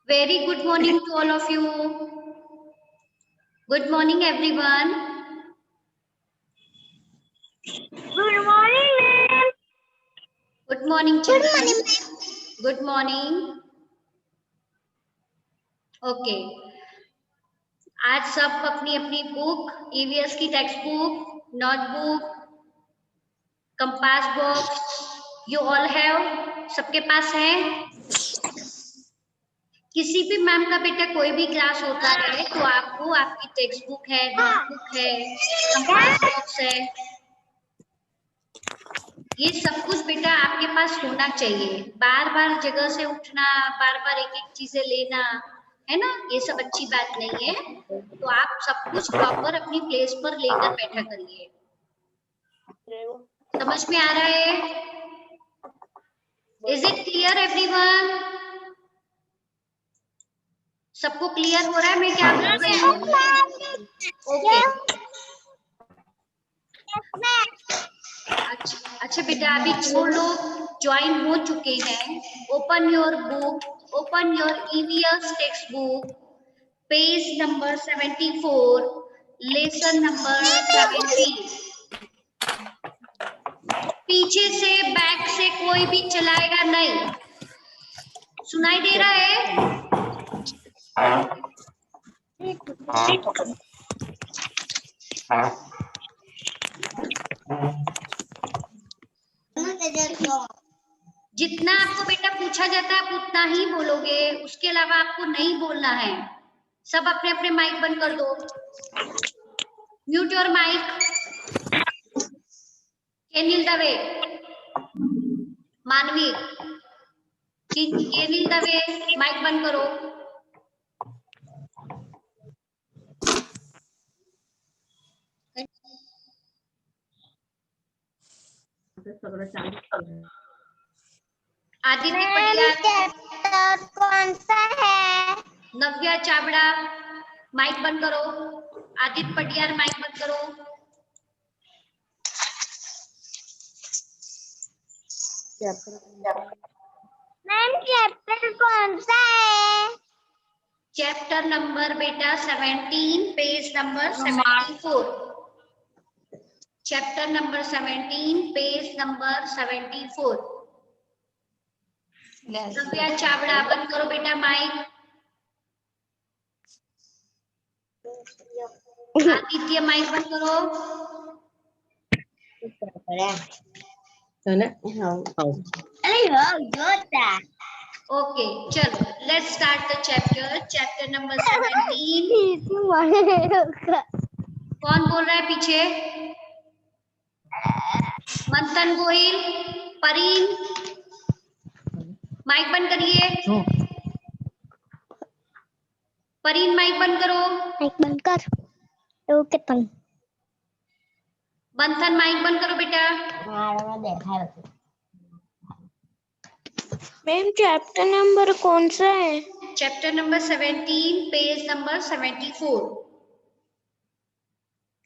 Very good morning to all of you. Good morning, everyone. Good morning, ma'am. Good morning, children. Good morning. Okay. आज सब अपनी अपनी book, EVS की text book, notebook, compass box, you all have, सबके पास है। किसी भी ma'am का बेटा कोई भी क्लास होता है तो आपको आपकी टेक्स्ट बुक है, नोटबुक है, कंपास बॉक्स है, ये सब कुछ बेटा आपके पास होना चाहिए। बार बार जगह से उठना, बार बार एक एक चीजें लेना, है ना, ये सब अच्छी बात नहीं है। तो आप सब कुछ प्रॉपर अपनी प्लेस पर लेकर बैठा करिए। समझ में आ रहा है? Is it clear everyone? सबको क्लियर हो रहा है मैं क्या बोल रही हूँ? ओके। अच्छा बेटा, अभी जो लोग ज्वाइन हो चुके हैं, open your book, open your EVS text book, page number 74, lesson number 70। पीछे से बैक से कोई भी चलाएगा नहीं। सुनाई दे रहा है? जितना आपको बेटा पूछा जाता है आप उतना ही बोलोगे, उसके अलावा आपको नहीं बोलना है। सब अपने अपने माइक बंद कर दो। Mute your mic. Can you the way? मानवी, ये the way, माइक बंद करो। आदित्य पटियाल कौन सा है? नव्या चावड़ा, माइक बंद करो। आदित्य पटियाल माइक बंद करो। मैम चैप्टर कौन सा है? चैप्टर नंबर बेटा 17, page number 74। Chapter number 17, page number 74। नव्या चावड़ा बंद करो बेटा माइक। आदित्य माइक बंद करो। ओके, चलो let's start the chapter. Chapter number 17। कौन बोल रहा है पीछे? मंथन गोहिल, परीन, माइक बंद करिए। परीन माइक बंद करो। माइक बंद कर। ओके तन। मंथन माइक बंद करो बेटा। मैम चैप्टर नंबर कौन सा है? Chapter number 17, page number 74।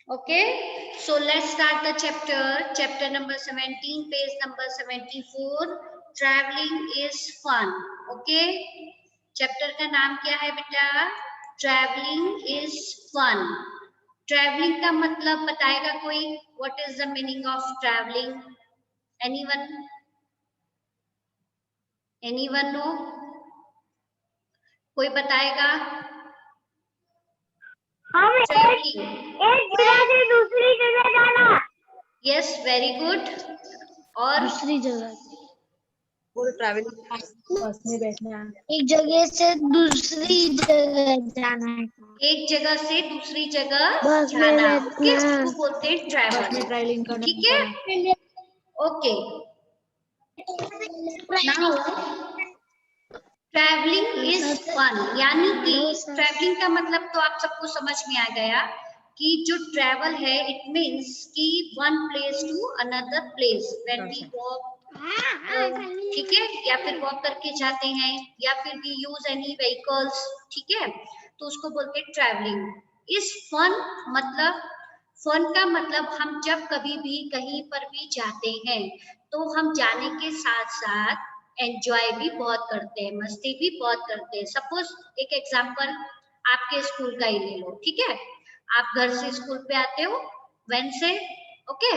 Okay, so let's start the chapter. Chapter number 17, page number 74. Traveling is fun. Okay, chapter का नाम क्या है बेटा? Traveling is fun. Traveling का मतलब बताएगा कोई? What is the meaning of traveling? Anyone? Anyone know? कोई बताएगा? Traveling. एक जगह से दूसरी जगह जाना। Yes, very good. और दूसरी जगह ट्रैवलिंग बस में बैठना, एक जगह से दूसरी जगह जाना है। एक जगह से दूसरी जगह बस में जाना, बैठना। इसको बोलते हैं बस ट्रैवल। में ट्रैवलिंग करना। ठीक है, okay. Now travelling is fun, यानी कि ट्रैवलिंग का मतलब तो आप सबको समझ में आ गया कि जो ट्रैवल है इट मींस कि one place to another place, when we walk, ठीक है, या फिर वॉक करके जाते हैं, या फिर वी यूज एनी व्हीकल्स, ठीक है, तो उसको बोलते हैं ट्रैवलिंग। इस फन मतलब, फन का मतलब हम जब कभी भी कहीं पर भी जाते हैं तो हम जाने के साथ साथ एंजॉय भी बहुत करते हैं, मस्ती भी बहुत करते हैं। सपोज एक एग्जांपल आपके स्कूल का ही ले लो, ठीक है। आप घर से स्कूल पे आते हो वैन से, ओके,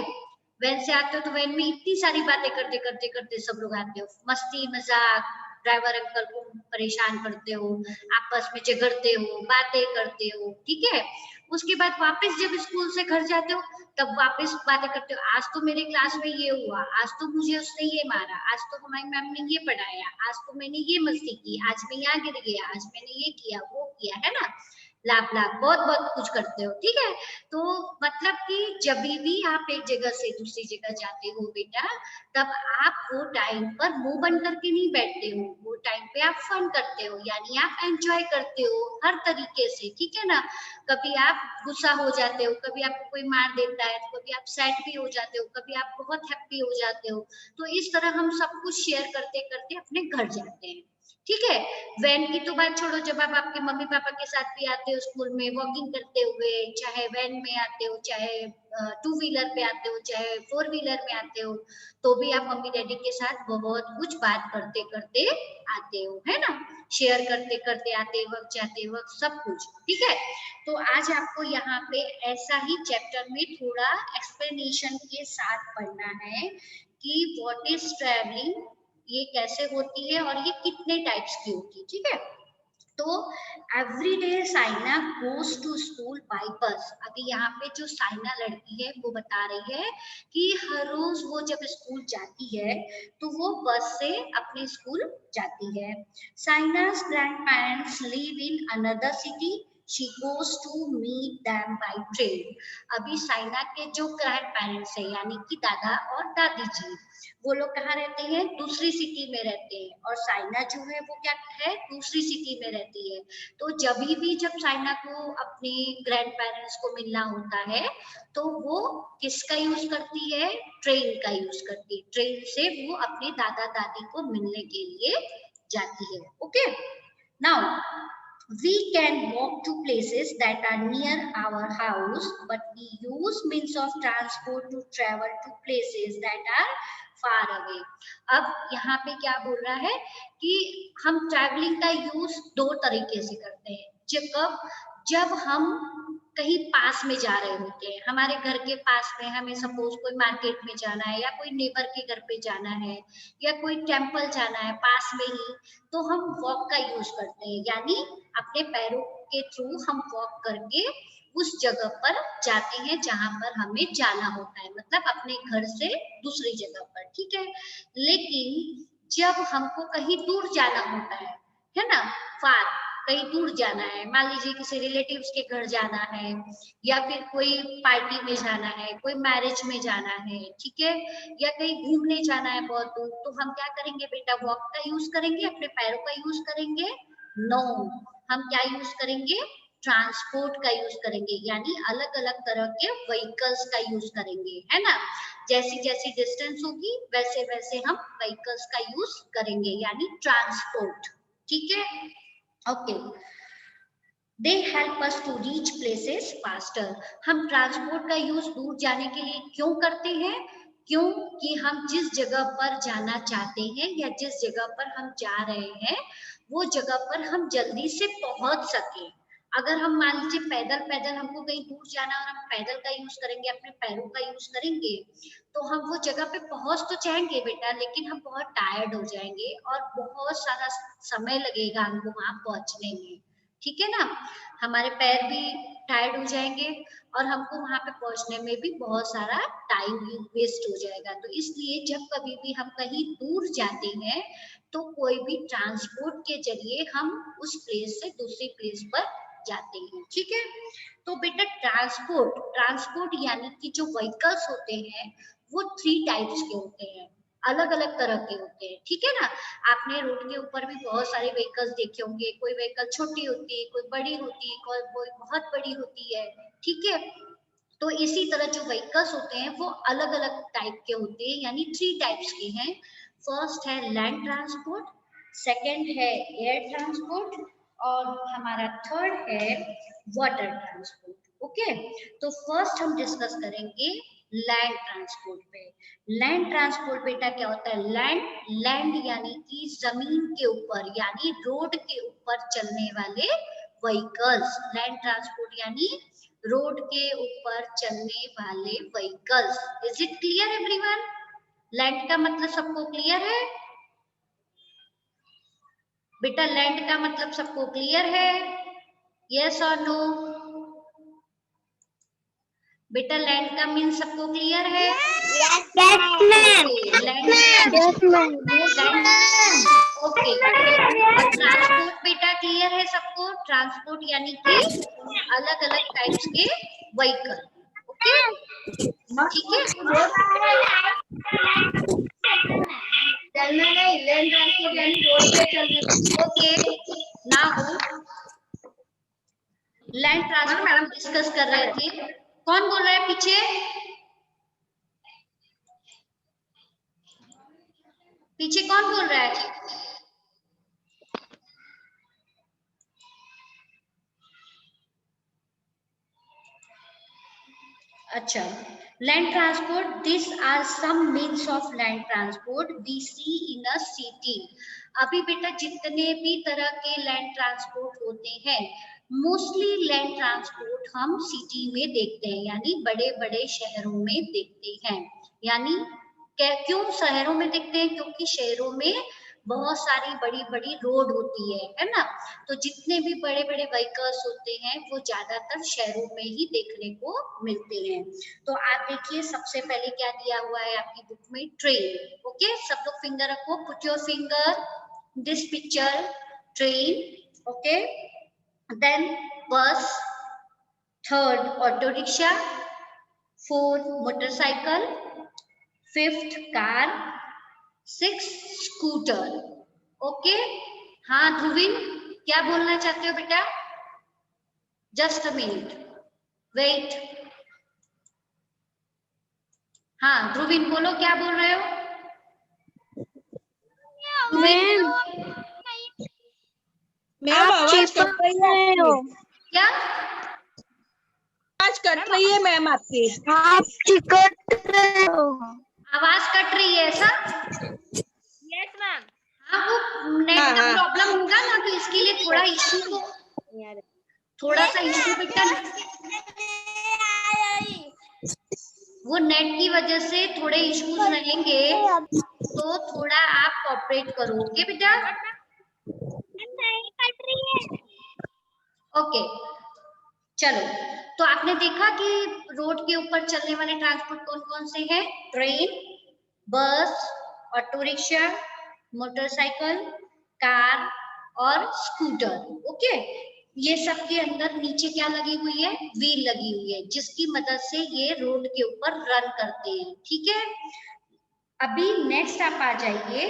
वैन से आते हो तो वैन में इतनी सारी बातें करते करते करते सब लोग आते हो, मस्ती मजाक, ड्राइवर अंकल को परेशान करते हो, आपस में झगड़ते हो, बातें करते हो, ठीक है। उसके बाद वापस जब स्कूल से घर जाते हो तब वापस बातें करते हो, आज तो मेरे क्लास में ये हुआ, आज तो मुझे उसने ये मारा, आज तो हमारी मैम ने ये पढ़ाया, आज तो मैंने ये मस्ती की, आज मैं यहाँ गिर गया, आज मैंने ये किया वो किया, है ना। लाभ लाभ बहुत बहुत कुछ करते हो, ठीक है। तो मतलब कि जब भी आप एक जगह से दूसरी जगह जाते हो बेटा, तब आप वो टाइम पर मुंह बंद करके नहीं बैठते हो, वो टाइम पे आप फन करते हो, यानी आप एंजॉय करते हो हर तरीके से, ठीक है ना। कभी आप गुस्सा हो जाते हो, कभी आपको कोई मार देता है, तो कभी आप सैड भी हो जाते हो, कभी आप बहुत हैप्पी हो जाते हो। तो इस तरह हम सब कुछ शेयर करते करते अपने घर जाते हैं, ठीक है। वैन की तो बात छोड़ो, जब आप आपके मम्मी पापा के साथ भी आते हो स्कूल में वॉकिंग करते हुए, चाहे वैन में आते हो, चाहे टू व्हीलर पे आते हो, चाहे फोर व्हीलर में आते हो, तो भी आप मम्मी डैडी के साथ बहुत कुछ बात करते करते आते हो, है ना। शेयर करते करते आते वक्त जाते वक्त सब कुछ, ठीक है। तो आज आपको यहाँ पे ऐसा ही चैप्टर में थोड़ा एक्सप्लेनेशन के साथ पढ़ना है कि व्हाट इज ट्रैवलिंग, ये कैसे होती है और ये कितने टाइप्स की होती है, ठीक है। तो every day Saina goes to school by bus. अभी यहाँ पे जो साइना लड़की है वो बता रही है कि हर रोज वो जब स्कूल जाती है तो वो बस से अपने स्कूल जाती है। साइना's grandparents live in another city. She goes to meet them by train. अभी साइना के जो ग्रैंड पेरेंट्स है यानी कि दादा और दादी जी, वो लोग कहाँ रहते हैं, दूसरी सिटी में रहते हैं, और साइना जो है वो क्या है, दूसरी सिटी में रहती है। तो जब साइना को अपने ग्रैंड पेरेंट्स को मिलना होता है तो वो किसका यूज करती है, ट्रेन का यूज करती है। ट्रेन से वो अपने दादा दादी को मिलने के लिए जाती है, okay. Now we can walk to places that are near our house, but we use means of transport to travel to places that are far away. अब यहाँ पे क्या बोल रहा है कि हम ट्रैवलिंग का यूज दो तरीके से करते हैं। जब हम कहीं पास में जा रहे होते हैं, हमारे घर के पास में, हमें सपोज कोई मार्केट में जाना है या कोई नेबर के घर पे जाना है या कोई टेम्पल जाना है पास में ही, तो हम वॉक का यूज करते हैं, यानी अपने पैरों के थ्रू हम वॉक करके उस जगह पर जाते हैं जहां पर हमें जाना होता है, मतलब अपने घर से दूसरी जगह पर, ठीक है। लेकिन जब हमको कहीं दूर जाना होता है ना, फार, कहीं दूर जाना है, मान लीजिए किसी रिलेटिव्स के घर जाना है या फिर कोई पार्टी में जाना है, कोई मैरिज में जाना है, ठीक है, या कहीं घूमने जाना है बहुत दूर, तो हम क्या करेंगे बेटा, वॉक का यूज करेंगे, अपने पैरों का यूज करेंगे? नो, हम क्या यूज करेंगे, ट्रांसपोर्ट का यूज करेंगे, यानी अलग अलग तरह के व्हीकल्स का यूज करेंगे, है ना। जैसी जैसी डिस्टेंस होगी वैसे वैसे हम व्हीकल्स का यूज करेंगे, यानी ट्रांसपोर्ट, ठीक है, okay. They help us to reach places faster. हम ट्रांसपोर्ट का यूज दूर जाने के लिए क्यों करते हैं, क्योंकि हम जिस जगह पर जाना चाहते हैं या जिस जगह पर हम जा रहे हैं वो जगह पर हम जल्दी से पहुंच सके। अगर हम मान लीजिए पैदल पैदल हमको कहीं दूर जाना और हम पैदल का यूज करेंगे, अपने पैरों का यूज करेंगे, तो हम वो जगह पे पहुंच तो जाएंगे बेटा, लेकिन हम बहुत टायर्ड हो जाएंगे और बहुत सारा समय लगेगा हमको वहां पहुंचने में, ठीक है ना। हमारे पैर भी टायर्ड हो जाएंगे और हमको वहां पे पहुंचने में भी बहुत सारा टाइम वेस्ट हो जाएगा। तो इसलिए जब कभी भी हम कहीं दूर जाते हैं तो कोई भी ट्रांसपोर्ट के जरिए हम उस प्लेस से दूसरी प्लेस पर जाते हैं, ठीक है। तो बेटा ट्रांसपोर्ट यानी कि जो व्हीकल्स होते हैं वो 3 टाइप्स के होते हैं, अलग अलग तरह के होते हैं, ठीक है ना। आपने रोड के ऊपर भी बहुत सारे व्हीकल्स देखे होंगे, कोई व्हीकल छोटी होती है, कोई बड़ी होती है, कोई बहुत बड़ी होती है, ठीक है। तो इसी तरह जो व्हीकल्स होते हैं वो अलग अलग टाइप के होते हैं, यानी 3 टाइप्स के हैं। फर्स्ट है लैंड ट्रांसपोर्ट, सेकंड है एयर ट्रांसपोर्ट और हमारा थर्ड है वाटर ट्रांसपोर्ट, ओके। तो फर्स्ट हम डिस्कस करेंगे लैंड ट्रांसपोर्ट पे। लैंड ट्रांसपोर्ट बेटा क्या होता है? लैंड यानी कि जमीन के ऊपर यानी रोड के ऊपर चलने वाले व्हीकल्स। लैंड ट्रांसपोर्ट यानी रोड के ऊपर चलने वाले vehicles. Is it clear everyone? Land का मतलब सबको क्लियर है बेटा? लैंड का मतलब सबको क्लियर है? यस और नो? बेटा लैंड का मीन सबको क्लियर है? ओके। और ट्रांसपोर्ट बेटा क्लियर है सबको? ट्रांसपोर्ट यानी कि अलग अलग टाइप्स के व्हीकल। ओके ठीक है। चलना नहीं, लैंड ट्रांसपोर्ट यानी रोड पे चलना। Okay now land transport discuss कर रहे थे। कौन बोल रहा है पीछे? पीछे कौन बोल रहा है? अच्छा, land transport, this are some means of land transport we see in a city. अभी बेटा जितने भी तरह के लैंड ट्रांसपोर्ट होते हैं, मोस्टली लैंड ट्रांसपोर्ट हम सिटी में देखते हैं, यानी बड़े बड़े शहरों में देखते हैं। यानी क्यों शहरों में देखते हैं? क्योंकि शहरों में बहुत सारी बड़ी बड़ी रोड होती है ना? तो जितने भी बड़े बड़े व्हीकल्स होते हैं वो ज्यादातर शहरों में ही देखने को मिलते हैं। तो आप देखिए सबसे पहले क्या दिया हुआ है आपकी बुक में? ट्रेन। ओके सब लोग फिंगर रखो, put your finger this picture, train. Okay then bus, third auto rickshaw, fourth motorcycle, fifth car, six scooter. Okay हाँ ध्रुविन क्या बोलना चाहते हो बेटा? Just a minute wait. हाँ ध्रुविन बोलो क्या बोल रहे हो? मैम मैम आवाज कट रही है आपकी। क्या आवाज कट रही है मैम आपकी। आप चिकट रहे हो। आवाज कट रही है ऐसा? Yes ma'am. हाँ वो नेट हाँ, का हाँ। प्रॉब्लम होगा ना, तो इसके लिए थोड़ा इशू, थोड़ा सा इशू बेटा, वो नेट की वजह से थोड़े इश्यूज रहेंगे, तो थोड़ा आप कोऑपरेट करो। ओके बेटा? ओके चलो, तो आपने देखा कि रोड के ऊपर चलने वाले ट्रांसपोर्ट कौन कौन से हैं? ट्रेन, बस, ऑटो रिक्शा, मोटरसाइकिल, कार और स्कूटर। ओके ये सब के अंदर नीचे क्या लगी हुई है? व्हील लगी हुई है, जिसकी मदद से ये रोड के ऊपर रन करते हैं। ठीक है, अभी नेक्स्ट आप आ जाइए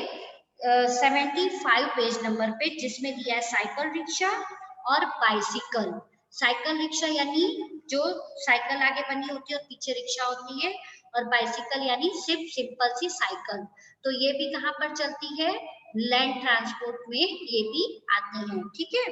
75 पेज नंबर पे, जिसमें दिया है साइकिल रिक्शा और बाइसिकल। साइकिल रिक्शा यानी जो साइकिल आगे बनी होती है और पीछे रिक्शा होती है, और बाइसिकल यानी सिर्फ सिंपल सी साइकिल। तो ये भी कहाँ पर चलती है? लैंड ट्रांसपोर्ट में ये भी आती हैं। ठीक है,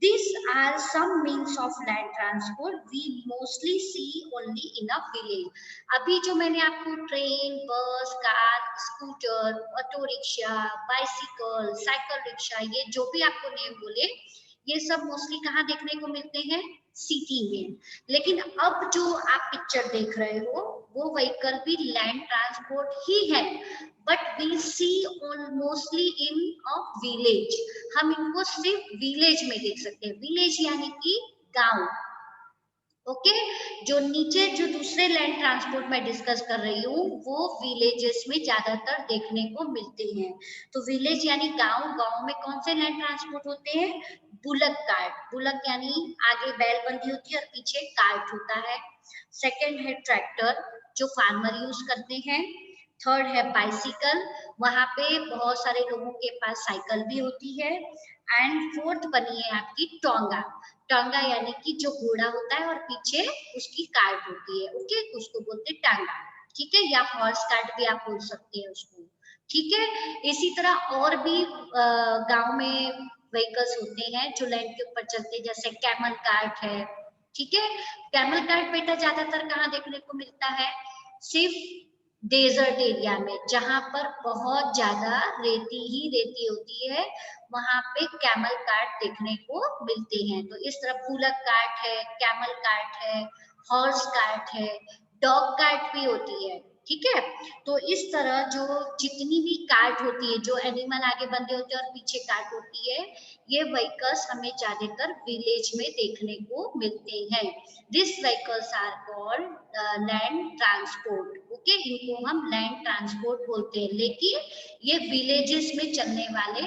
these are some means of land transport we mostly see only in a village। अभी जो मैंने आपको ट्रेन, बस, car, scooter, auto rickshaw, bicycle, cycle rickshaw, ये जो भी आपको नेम बोले, ये सब मोस्टली कहाँ देखने को मिलते हैं? सिटी में। लेकिन अब जो आप पिक्चर देख रहे हो वो व्हीकल भी लैंड ट्रांसपोर्ट ही है, but we see mostly in a village. हम इनको सिर्फ विलेज में देख सकते हैं। विलेज यानी कि गांव। ओके जो नीचे जो दूसरे लैंड ट्रांसपोर्ट में डिस्कस कर रही हूँ वो विलेजेस में ज्यादातर देखने को मिलते हैं। तो विलेज यानी गांव। गांव में कौन से लैंड ट्रांसपोर्ट होते हैं? Bullock cart. बुलक यानी आगे बैल बंधी होती है और पीछे कार्ट होता है। सेकंड है ट्रैक्टर जो फार्मर यूज करते हैं। थर्ड है बाइसिकल, वहां पे बहुत सारे लोगों के पास साइकिल भी होती है। एंड फोर्थ बनी है आपकी टोंगा। टोंगा यानी कि जो घोड़ा होता है और पीछे उसकी कार्ट होती है। ओके उसको बोलते हैं टांगा। ठीक है, या हॉर्स कार्ट भी आप बोल सकते हैं उसको। ठीक है, इसी तरह और भी गांव में व्हीकल्स होते हैं जो लैंड के ऊपर चलते हैं, जैसे कैमल कार्ट है। ठीक है, कैमल कार्ट बेटा ज्यादातर कहाँ देखने को मिलता है? सिर्फ डेजर्ट एरिया में, जहां पर बहुत ज्यादा रेती ही रेती होती है, वहां पे कैमल कार्ट देखने को मिलते हैं। तो इस तरह बुलक कार्ट है, कैमल कार्ट है, हॉर्स कार्ट है, डॉग कार्ट भी होती है, ठीक है। तो इस तरह जो जितनी भी कार्ट होती है, जो एनिमल आगे बंधे होते हैं और पीछे कार्ट होती है, ये व्हीकल्स हमें ज्यादातर विलेज में देखने को मिलते हैं। This vehicles are called land transport, okay, इनको हम लैंड ट्रांसपोर्ट बोलते हैं, लेकिन ये विलेजेस में चलने वाले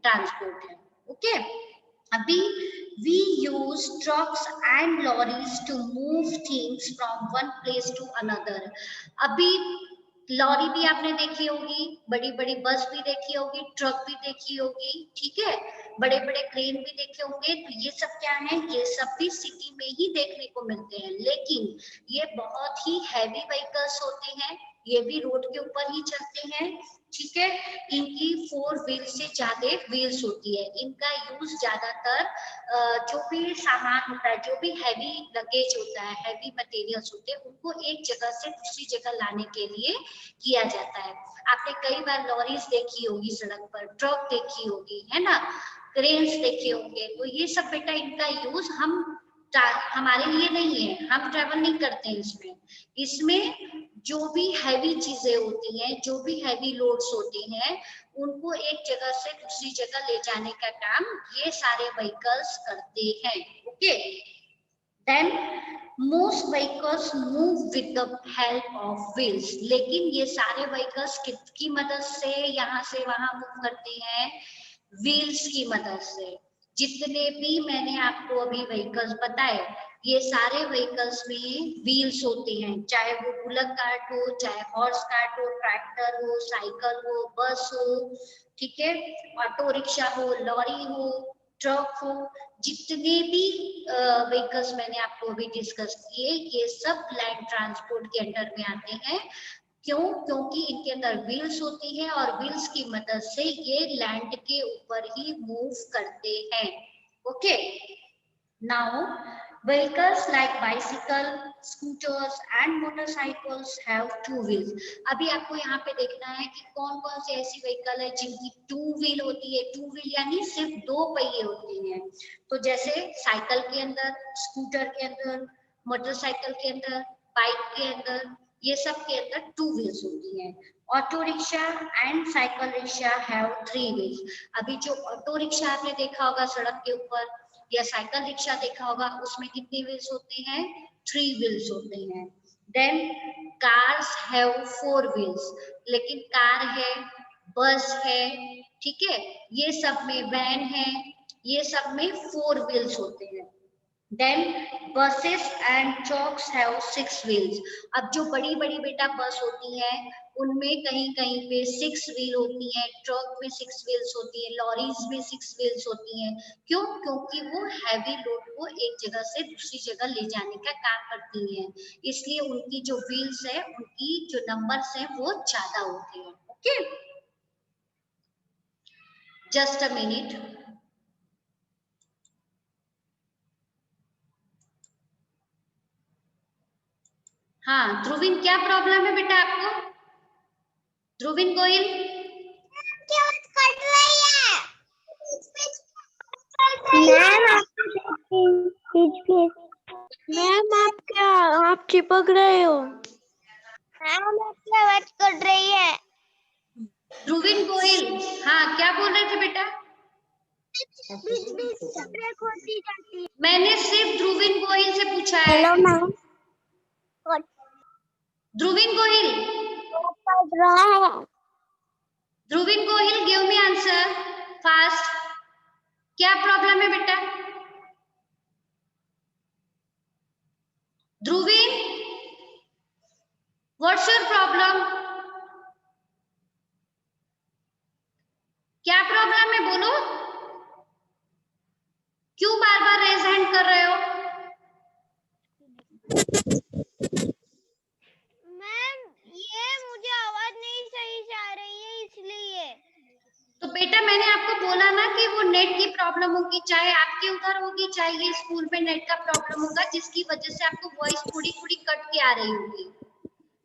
ट्रांसपोर्ट है, ओके। अभी we use trucks and lorries to move things from one place to another. अभी लॉरी भी आपने देखी होगी, बड़ी बड़ी बस भी देखी होगी, ट्रक भी देखी होगी, ठीक है, बड़े बड़े क्रेन भी देखे होंगे। तो ये सब क्या है, ये सब भी सिटी में ही देखने को मिलते हैं, लेकिन ये बहुत ही हैवी व्हीकल्स होते हैं, ये भी रोड के ऊपर ही चलते हैं, ठीक है। इनकी 4 व्हील से ज्यादा व्हील्स होती है। इनका यूज ज्यादातर जो भी सामान होता है, जो भी हैवी लगेज होता है, हैवी मटेरियल्स होते हैं, उनको एक जगह से दूसरी जगह लाने के लिए किया जाता है। आपने कई बार लॉरीज देखी होगी सड़क पर, ट्रक देखी होगी, है ना, क्रेन्स देखे होंगे। तो ये सब बेटा इनका यूज हमारे लिए नहीं है, हम ट्रेवल नहीं करते हैं इसमें। इसमें जो भी हैवी चीजें होती हैं, जो भी हैवी लोड्स होती हैं, उनको एक जगह से दूसरी जगह ले जाने का काम ये सारे व्हीकल्स करते हैं, okay. Then most vehicles move with the help of wheels, लेकिन ये सारे व्हीकल्स किसकी मदद से यहाँ से वहां मूव करते हैं, व्हील्स की मदद से। जितने भी मैंने आपको अभी व्हीकल्स बताए, ये सारे व्हीकल्स में व्हील्स होते हैं, चाहे वो बुलक कार्ट हो, चाहे हॉर्स कार्ट हो, ट्रैक्टर हो, साइकिल हो, बस हो, ठीक है, ऑटो रिक्शा हो, लॉरी हो, ट्रक हो, जितने भी व्हीकल्स मैंने आपको अभी डिस्कस किए, ये सब लैंड ट्रांसपोर्ट के अंडर में आते हैं। क्यों? क्योंकि इनके अंदर व्हील्स होती है और व्हील्स की मदद से ये लैंड के ऊपर ही मूव करते हैं, okay. Now vehicles like bicycle, scooters and motorcycles have two wheels. अभी आपको यहाँ पे देखना है कि कौन कौन से ऐसी व्हीकल है जिनकी 2 व्हील होती है। 2 व्हील यानी सिर्फ 2 पहिए होती हैं। तो जैसे साइकिल के अंदर, स्कूटर के अंदर, मोटरसाइकिल के अंदर, बाइक के अंदर, ये सब के अंदर 2 व्हील्स होती हैं। Auto rickshaw and cycle rickshaw have 3 wheels. अभी जो ऑटो रिक्शा आपने देखा होगा सड़क के ऊपर, या साइकिल रिक्शा देखा होगा, उसमें कितने व्हील्स होते हैं, 3 व्हील्स होते हैं। देन कार्स हैव 4 व्हील्स, लेकिन कार है, बस है, ठीक है, ये सब में, वैन है, ये सब में 4 व्हील्स होते हैं। Then buses and trucks have 6 wheels. अब जो बड़ी बड़ी बेटा बस होती है, उनमें कहीं कहीं पे 6 व्हील होती है, ट्रक में 6 व्हील्स होती है, लॉरीज में 6 व्हील्स होती हैं। क्यों? क्योंकि वो हैवी लोड को एक जगह से दूसरी जगह ले जाने का काम करती हैं, इसलिए उनकी जो व्हील्स है, उनकी जो नंबर्स है, वो ज्यादा होते हैं, ओके। Just a minute. हाँ ध्रुविन, क्या प्रॉब्लम है बेटा आपको? ध्रुविन गोयल क्या कर रही है? मैम आप क्या, आप चिपक रहे हो? मैम आप क्या बात कर रही है? ध्रुविन गोयल, हाँ क्या बोल रहे थे बेटा? बीच ब्रेक होती जाती है। मैंने सिर्फ ध्रुविन गोयल से पूछा है। Hello ma'am. ध्रुविन गोयल, पढ़ रहा है। Dhruvin Goyal, give me answer fast. क्या प्रॉब्लम है बेटा? Dhruvin, what's your problem? क्या प्रॉब्लम है, बोलो। क्यों बार बार रेज हैंड कर रहे हो? मैम ये मुझे आवाज नहीं सही से आ रही है, इसलिए। तो बेटा मैंने आपको बोला ना कि वो नेट की प्रॉब्लम होगी, चाहे आपके उधर होगी, चाहे ये स्कूल में नेट का प्रॉब्लम होगा, जिसकी वजह से आपको वॉइस थोड़ी थोड़ी कट के आ रही होगी।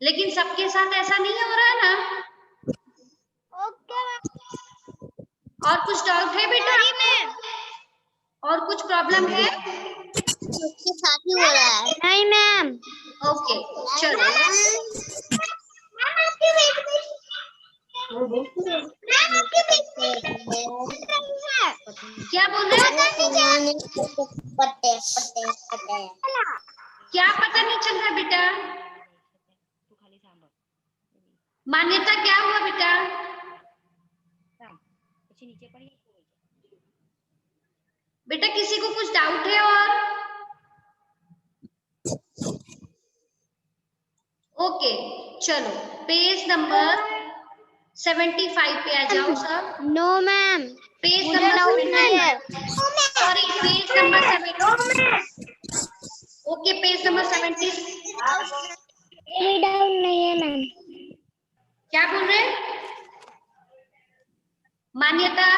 लेकिन सबके साथ ऐसा नहीं हो रहा है ना। ओके और कुछ डाउट है बेटा? मैम, और कुछ प्रॉब्लम है? उसके साथ ही हो रहा है। नहीं मैम। ओके चलो। मैम आपकी वेट क्या बोल रहे हैं? क्या पता नहीं चल रहा बेटा? मान्यता क्या हुआ बेटा? बेटा किसी को कुछ डाउट है और? ओके चलो पेज नंबर 75 पे आ जाओ सब। नो मैम, पेज मुझे नंबर डाउट नहीं है। 75, sorry page number 70। Okay page number 70। कोई डाउट नहीं है मैम। क्या बोल रहे हैं? मान्यता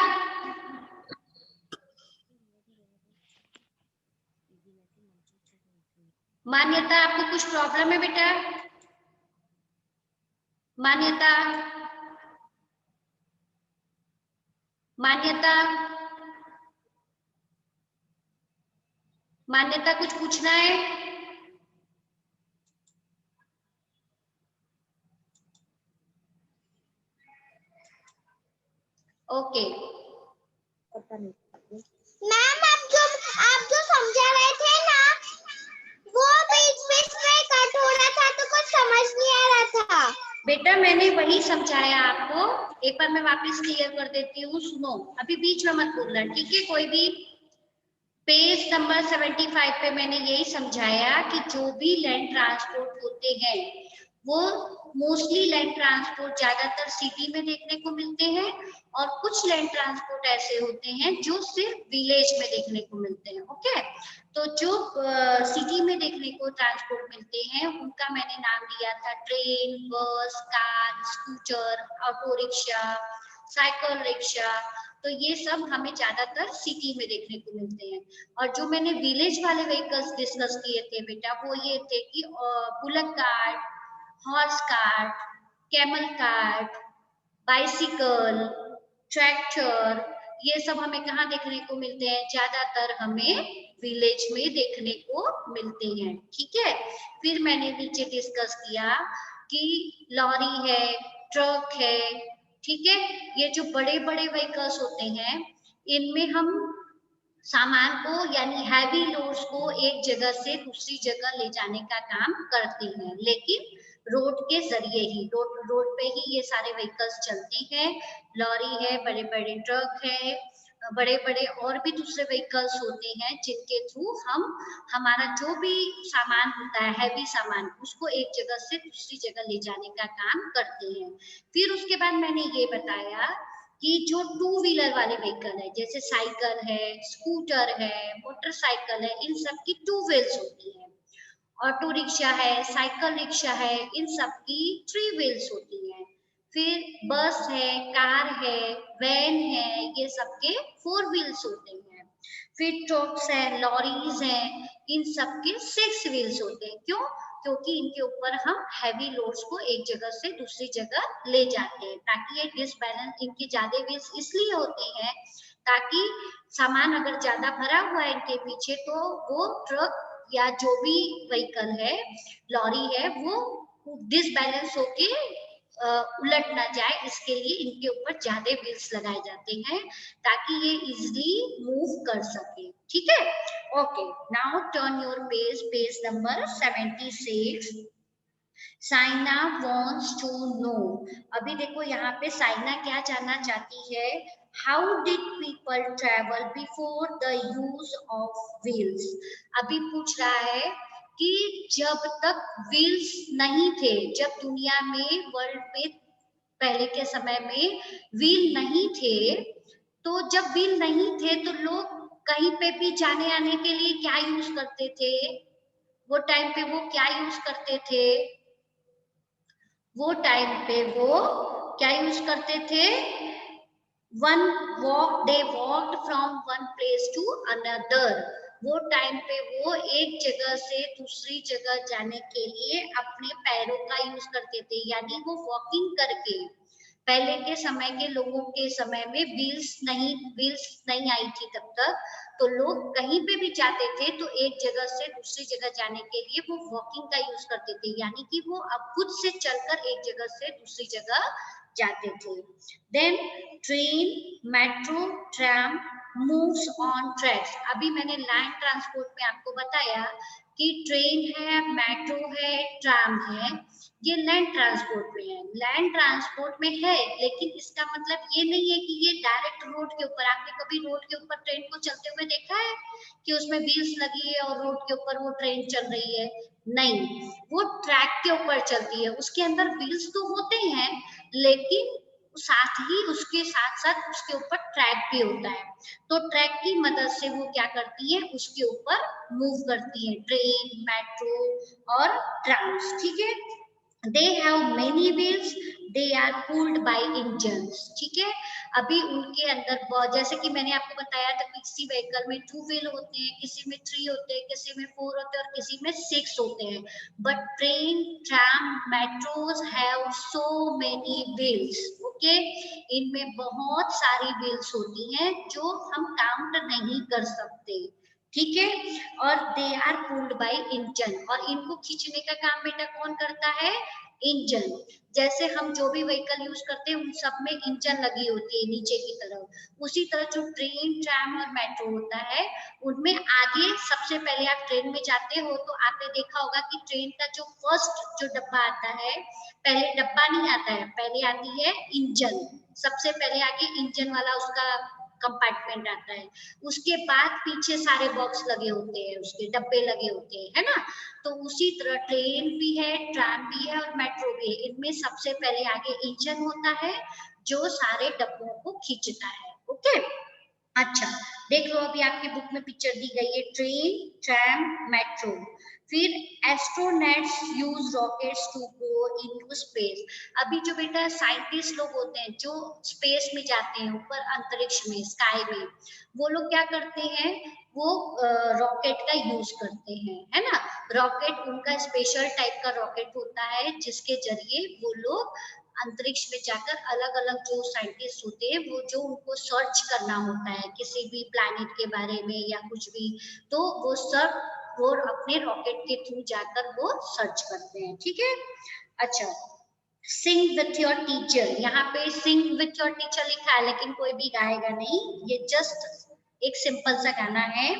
मान्यता आपको कुछ प्रॉब्लम है बेटा? मान्यता मान्यता मान्यता कुछ पूछना है? ओके मैम आप जो समझा रहे थे ना, वो बीच बीच में कट हो रहा था तो कुछ समझ नहीं आ रहा था। बेटा मैंने वही समझाया आपको, एक बार मैं वापस क्लियर कर देती हूँ, सुनो अभी बीच में मत बोलना, ठीक है? कोई भी पेज नंबर 75 पे मैंने यही समझाया कि जो भी लैंड ट्रांसपोर्ट होते हैं वो मोस्टली लैंड ट्रांसपोर्ट ज्यादातर सिटी में देखने को मिलते हैं और कुछ लैंड ट्रांसपोर्ट ऐसे होते हैं जो सिर्फ विलेज में देखने को मिलते हैं। ओके, तो जो सिटी में देखने को ट्रांसपोर्ट मिलते हैं उनका मैंने नाम दिया था ट्रेन, बस, car, scooter, auto rickshaw, cycle rickshaw. तो ये सब हमें ज्यादातर सिटी में देखने को मिलते हैं। और जो मैंने विलेज वाले व्हीकल्स डिस्कस किए थे बेटा वो ये थे कि bullock cart, horse cart, camel cart, bicycle, tractor, ये सब हमें कहाँ देखने को मिलते हैं? ज्यादातर हमें विलेज में देखने को मिलते हैं। ठीक है, फिर मैंने नीचे डिस्कस किया कि लॉरी है, ट्रक है, ठीक है, ये जो बड़े बड़े व्हीकल्स होते हैं इनमें हम सामान को यानी हैवी लोड्स को एक जगह से दूसरी जगह ले जाने का काम करते हैं, लेकिन रोड के जरिए ही, रोड पे ही ये सारे व्हीकल्स चलते हैं। लॉरी है, बड़े बड़े ट्रक है, बड़े बड़े और भी दूसरे व्हीकल्स होते हैं जिनके थ्रू हम हमारा जो भी सामान होता है हैवी सामान उसको एक जगह से दूसरी जगह ले जाने का काम करते हैं। फिर उसके बाद मैंने ये बताया कि जो टू व्हीलर वाले व्हीकल है जैसे साइकिल है, स्कूटर है, मोटरसाइकिल है, इन सब की टू व्हील्स होती है। ऑटो रिक्शा है, साइकिल रिक्शा है, इन सब की थ्री व्हील्स होती है। फिर बस है, कार है, वैन है, ये सब के फोर व्हील्स होते हैं। फिर ट्रक्स है, लॉरीज है, इन सब के सिक्स व्हील्स होते हैं। क्यों? क्योंकि इनके ऊपर हम हैवी लोड्स को एक जगह से दूसरी जगह ले जाते हैं, ताकि ये डिसबैलेंस, इनके ज्यादा व्हील्स इसलिए होते हैं ताकि सामान अगर ज्यादा भरा हुआ है इनके पीछे तो वो ट्रक या जो भी व्हीकल है, लॉरी है, वो डिसबैलेंस होके उलट ना जाए, इसके लिए इनके ऊपर ज्यादा व्हील्स लगाए जाते हैं ताकि ये इजिली मूव कर सके। ठीक है, okay, now turn your page number 76। Saina wants to know। अभी देखो यहाँ पे साइना क्या जानना चाहती है? How did people travel before the use of wheels. अभी पूछ रहा है कि जब तक व्हील्स नहीं थे, जब दुनिया में वर्ल्ड पे पहले के समय में व्हील नहीं थे, तो जब व्हील नहीं थे तो लोग कहीं पे भी जाने आने के लिए क्या यूज करते थे? वो टाइम पे वो क्या यूज करते थे? वो टाइम पे वो क्या यूज करते थे? They walked from one place to another. वो टाइम पे वो एक जगह से दूसरी जगह जाने के लिए अपने पैरों का यूज करते थे, यानी वो वॉकिंग करके। पहले के समय के लोगों के समय में व्हील्स नहीं आई थी तब तक, तो लोग कहीं पे भी जाते थे तो एक जगह से दूसरी जगह जाने के लिए वो वॉकिंग का यूज करते थे, यानी कि वो अब खुद से चलकर एक जगह से दूसरी जगह जाते थे। Then train, metro, tram moves on tracks. अभी मैंने लैंड ट्रांसपोर्ट में आपको बताया कि ट्रेन है, मेट्रो है, ट्राम है, ये लैंड ट्रांसपोर्ट में है। लैंड ट्रांसपोर्ट में है, लेकिन इसका मतलब ये नहीं है कि ये डायरेक्ट रोड के ऊपर। आपने कभी रोड के ऊपर ट्रेन को चलते हुए देखा है कि उसमें व्हील्स लगी है और रोड के ऊपर वो ट्रेन चल रही है? नहीं, वो ट्रैक के ऊपर चलती है। उसके अंदर व्हील्स तो होते हैं, लेकिन साथ ही उसके साथ साथ उसके ऊपर ट्रैक भी होता है। तो ट्रैक की मदद से वो क्या करती है, उसके ऊपर मूव करती है, ट्रेन, मेट्रो और ट्राम्स। ठीक है, they have many wheels, they are pulled by engines। ठीक है, अभी उनके अंदर जैसे कि मैंने आपको बताया था, किसी व्हीकल में 2 व्हील होते हैं, किसी में 3 होते हैं, किसी में 4 होते हैं और किसी में 6 होते हैं। But train, tram, metros have so many wheels. Okay, इनमें बहुत सारी व्हील्स होती हैं जो हम काउंट नहीं कर सकते। ठीक है, और they are pulled by engine, और इनको खींचने का काम बेटा कौन करता है? इंजन। जैसे हम जो भी व्हीकल यूज करते हैं उन सब में इंजन लगी होती है नीचे की तरफ, उसी तरह जो ट्रेन, ट्राम और मेट्रो होता है उनमें आगे सबसे पहले आप ट्रेन में जाते हो तो आपने देखा होगा कि ट्रेन का जो फर्स्ट जो डब्बा आता है, पहले डब्बा नहीं आता है, पहले आती है इंजन। सबसे पहले आगे इंजन वाला उसका कंपार्टमेंट आता है, उसके बाद पीछे सारे बॉक्स लगे होते हैं, उसके डब्बे लगे होते हैं, है ना? तो उसी तरह ट्रेन भी है, ट्राम भी है और मेट्रो भी है। इनमें सबसे पहले आगे इंजन होता है जो सारे डब्बों को खींचता है। ओके, अच्छा, देख लो अभी आपकी बुक में पिक्चर दी गई है, ट्रेन, ट्राम, मेट्रो। फिर astronauts use rockets to go into space. अभी जो बेटा साइंटिस्ट लोग होते हैं जो स्पेस में जाते हैं, ऊपर अंतरिक्ष में, स्काई में, वो लोग क्या करते हैं, वो रॉकेट का यूज करते हैं, है ना? रॉकेट उनका स्पेशल टाइप का रॉकेट होता है जिसके जरिए वो लोग अंतरिक्ष में जाकर अलग अलग जो साइंटिस्ट होते हैं वो जो उनको सर्च करना होता है किसी भी प्लैनेट के बारे में या कुछ भी, तो वो सब वो अपने रॉकेट के थ्रू जाकर वो सर्च करते हैं। ठीक है, अच्छा, सिंग विथ योर टीचर। यहाँ पे सिंग विथ योर टीचर लिखा है लेकिन कोई भी गाएगा नहीं, ये जस्ट एक सिंपल सा गाना है।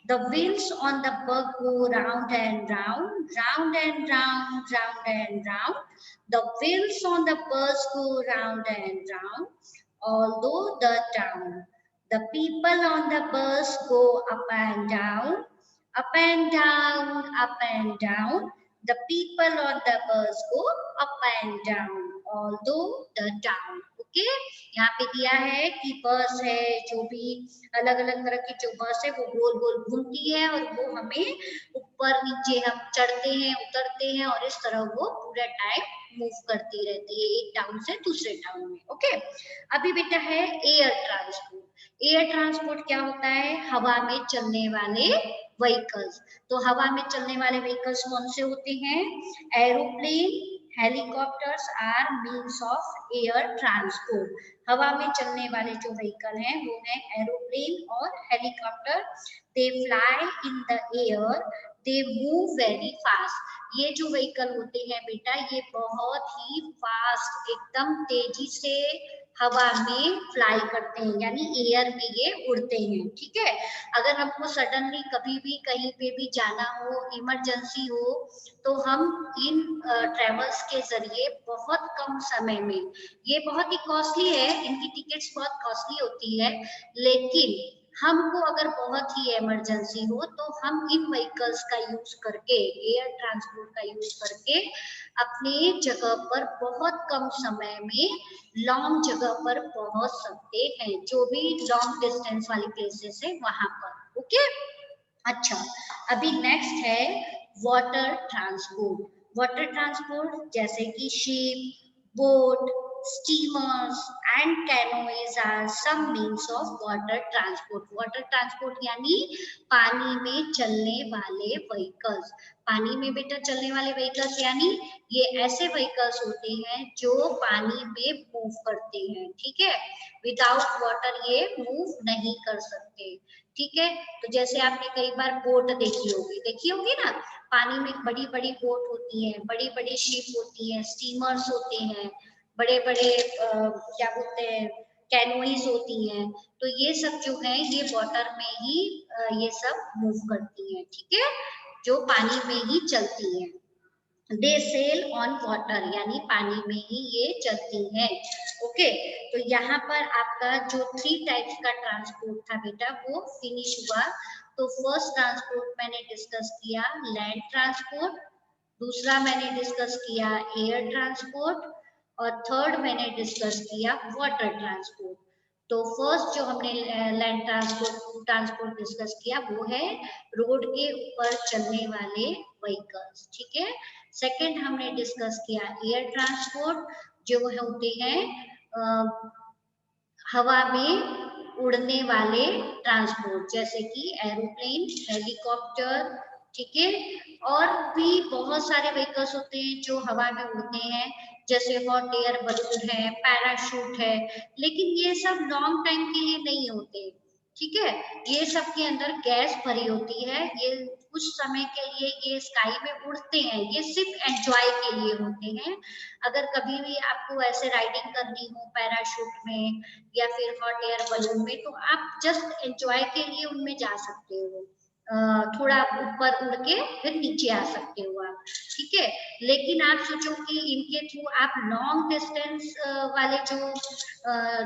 The wheels on the bus go round and round, round and round, round and round. The wheels on the bus go round and round although the town, the people on the bus go up and down, up and down, up and down. The people on the bus go up and down although the town। Okay, यहाँ पे दिया है कि बस है, जो भी अलग अलग तरह की जो बस है वो गोल गोल घूमती है और वो हमें ऊपर नीचे हम चढ़ते हैं उतरते हैं और इस तरह वो पूरा टाइम मूव करती रहती है एक टाउन से दूसरे टाउन में। ओके, अभी बेटा है एयर ट्रांसपोर्ट। एयर ट्रांसपोर्ट क्या होता है? हवा में चलने वाले व्हीकल्स। तो हवा में चलने वाले व्हीकल्स कौन से होते हैं? Aeroplane, helicopters are means of air transport. हवा में चलने वाले जो व्हीकल हैं वो है एरोप्लेन और helicopter. They fly in the air, they move very fast. ये जो व्हीकल होते हैं बेटा ये बहुत ही फास्ट, एकदम तेजी से हवा में फ्लाई करते हैं, यानी एयर में ये उड़ते हैं। ठीक है, अगर हमको सडनली कभी भी कहीं पे भी जाना हो, इमरजेंसी हो, तो हम इन ट्रेवल्स के जरिए बहुत कम समय में, ये बहुत ही कॉस्टली है, इनकी टिकट्स बहुत कॉस्टली होती है, लेकिन हमको अगर बहुत ही इमरजेंसी हो तो हम इन व्हीकल्स का यूज करके, एयर ट्रांसपोर्ट का यूज करके अपने जगह पर बहुत कम समय में लॉन्ग जगह पर पहुंच सकते हैं, जो भी लॉन्ग डिस्टेंस वाली प्लेसेस है वहां पर। ओके, अच्छा, अभी नेक्स्ट है वाटर ट्रांसपोर्ट। वाटर ट्रांसपोर्ट जैसे कि ship, boat, steamers and canoes are some means of water transport. Water transport यानी पानी में चलने वाले vehicles. पानी में बेटा चलने वाले vehicles यानी ये ऐसे vehicles होते हैं जो पानी में मूव करते हैं, ठीक है। विदाउट वाटर ये मूव नहीं कर सकते, ठीक है। तो जैसे आपने कई बार बोट देखी होगी ना, पानी में बड़ी बड़ी बोट होती है, बड़ी बड़ी शिप होती है, स्टीमर्स होते हैं, बड़े बड़े क्या बोलते हैं कैनोइज होती हैं। तो ये सब जो है ये वाटर में ही ये सब मूव करती हैं, ठीक है, जो पानी में ही चलती हैं। दे सेल ऑन वाटर यानी पानी में ही ये चलती हैं, ओके। तो यहाँ पर आपका जो 3 टाइप्स का ट्रांसपोर्ट था बेटा वो फिनिश हुआ। तो फर्स्ट ट्रांसपोर्ट मैंने डिस्कस किया लैंड ट्रांसपोर्ट, दूसरा मैंने डिस्कस किया एयर ट्रांसपोर्ट और थर्ड मैंने डिस्कस किया वाटर ट्रांसपोर्ट। तो फर्स्ट जो हमने लैंड ट्रांसपोर्ट डिस्कस किया वो है रोड के ऊपर चलने वाले व्हीकल्स, ठीक है। सेकंड हमने डिस्कस किया एयर ट्रांसपोर्ट, जो होते हैं हवा में उड़ने वाले ट्रांसपोर्ट, जैसे कि एरोप्लेन, हेलीकॉप्टर, ठीक है। और भी बहुत सारे व्हीकल्स होते हैं जो हवा में उड़ते हैं, जैसे हॉट एयर बलून है, पैराशूट है, लेकिन ये सब लॉन्ग टाइम के लिए नहीं होते, ठीक है। ये सब के अंदर गैस भरी होती है, ये कुछ समय के लिए ये स्काई में उड़ते हैं, ये सिर्फ एंजॉय के लिए होते हैं। अगर कभी भी आपको ऐसे राइडिंग करनी हो पैराशूट में या फिर हॉट एयर बलून में, तो आप जस्ट एंजॉय के लिए उनमें जा सकते हो, थोड़ा ऊपर उड़ के फिर नीचे आ सकते हो आप, ठीक है। लेकिन आप सोचो कि इनके थ्रू आप लॉन्ग डिस्टेंस वाले जो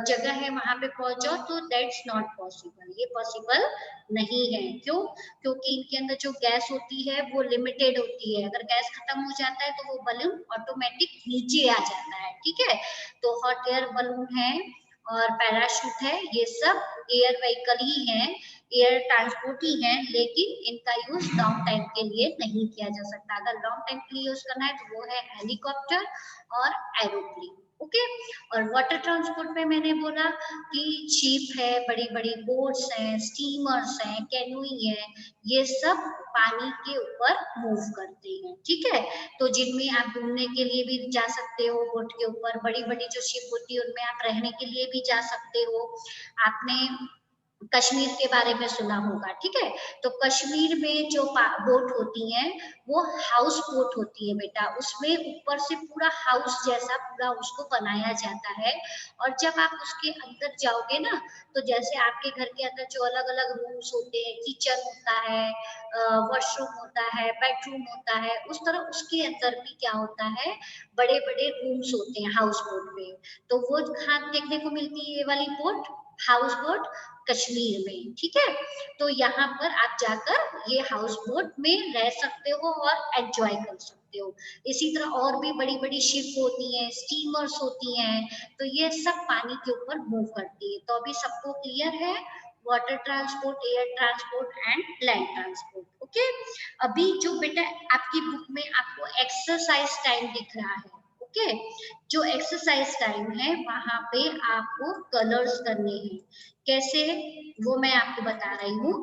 जगह है वहां पे पहुंचो, तो दैट्स नॉट पॉसिबल, ये पॉसिबल नहीं है। क्यों? क्योंकि इनके अंदर जो गैस होती है वो लिमिटेड होती है, अगर गैस खत्म हो जाता है तो वो बलून ऑटोमेटिक नीचे आ जाता है, ठीक है। तो हॉट एयर बलून है और पैराशूट है, ये सब एयर व्हीकल ही है, एयर ट्रांसपोर्ट ही है, लेकिन इनका यूज लॉन्ग टाइम के लिए नहीं किया जा सकता। अगर लॉन्ग टाइम के लिए यूज करना है तो वो है हेलीकॉप्टर और एरोप्लेन, ओके। और वाटर ट्रांसपोर्ट में मैंने बोला कि शिप है, बड़ी बड़ी बोट्स हैं, स्टीमर्स हैं, कैनोई है, ये सब पानी के ऊपर मूव करते हैं, ठीक है। तो जिनमें आप घूमने के लिए भी जा सकते हो, बोट के ऊपर बड़ी बड़ी जो शिप होती है उनमें आप रहने के लिए भी जा सकते हो। आपने कश्मीर के बारे में सुना होगा, ठीक है। तो कश्मीर में जो बोट होती हैं वो हाउस बोट होती है बेटा, उसमें ऊपर से पूरा हाउस जैसा पूरा उसको बनाया जाता है। और जब आप उसके अंदर जाओगे ना, तो जैसे आपके घर के अंदर जो अलग अलग रूम्स होते हैं, किचन होता है, वॉशरूम होता है, बेडरूम होता है, उस तरह उसके अंदर भी क्या होता है, बड़े बड़े रूम्स होते हैं हाउस बोट में। तो वो कहाँ देखने को मिलती है ये वाली बोट, हाउस बोट कश्मीर में, ठीक है। तो यहाँ पर आप जाकर ये हाउस बोट में रह सकते हो और एंजॉय कर सकते हो। इसी तरह और भी बड़ी बड़ी शिप होती हैं, स्टीमर्स होती हैं, तो ये सब पानी के ऊपर मूव करती है। तो अभी सबको क्लियर है water transport, air transport and land transport, okay. अभी जो बेटा आपकी बुक में आपको एक्सरसाइज टाइम दिख रहा है, ओके, जो एक्सरसाइज टाइम है वहां पे आपको कलर्स करने हैं। कैसे, वो मैं आपको बता रही हूँ।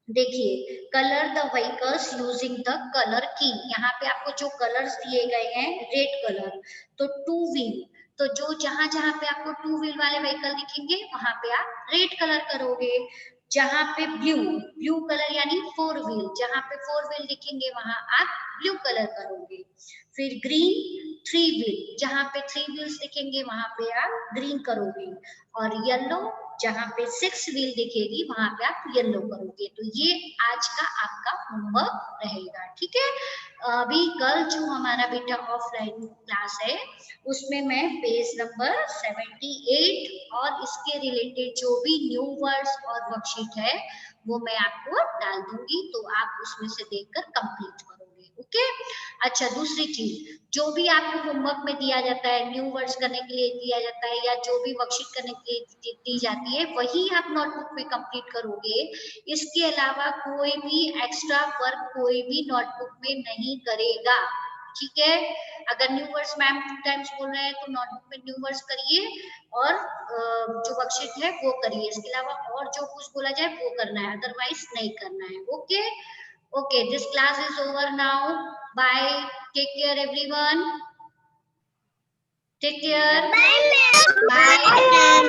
देखिए, colour the vehicles using the colour की, यहाँ पे आपको जो कलर्स दिए गए हैं, रेड कलर, तो 2 व्हील, तो जो जहां जहां पे आपको 2 व्हील वाले व्हीकल दिखेंगे वहां पे आप रेड कलर करोगे। जहां पे ब्लू कलर यानी 4 व्हील, जहां पे 4 व्हील दिखेंगे वहां आप ब्लू कलर करोगे। फिर ग्रीन 3 व्हील, जहां पे 3 व्हील्स दिखेंगे वहां पे आप ग्रीन करोगे। और येलो, जहां पे 6 व्हील दिखेगी वहां पे आप येलो करोगे। तो ये आज का आपका होमवर्क रहेगा, ठीक है। अभी कल जो हमारा बेटा ऑफलाइन क्लास है उसमें मैं पेज नंबर 78 और इसके रिलेटेड जो भी न्यू वर्ड्स और वर्कशीट है वो मैं आपको डाल दूंगी, तो आप उसमें से देखकर कंप्लीट करोगे, ओके। अच्छा, दूसरी चीज, जो भी आपको होमवर्क में दिया जाता है, न्यू वर्ड्स करने के लिए दिया जाता है या जो भी वर्कशीट करने के लिए दी जाती है, वही आप नोटबुक में कंप्लीट करोगे। इसके अलावा कोई भी एक्स्ट्रा वर्क कोई भी नोटबुक में नहीं करेगा, ठीक है। अगर न्यू वर्ड्स मैम 2 टाइम्स बोल रहे हैं तो नोटबुक में न्यू वर्ड्स करिए और जो वर्कशीट है वो करिए। इसके अलावा और जो कुछ बोला जाए वो करना है, अदरवाइज नहीं करना है। Okay okay, this class is over now. Bye, take care everyone, take care, Bye, ma'am. Bye.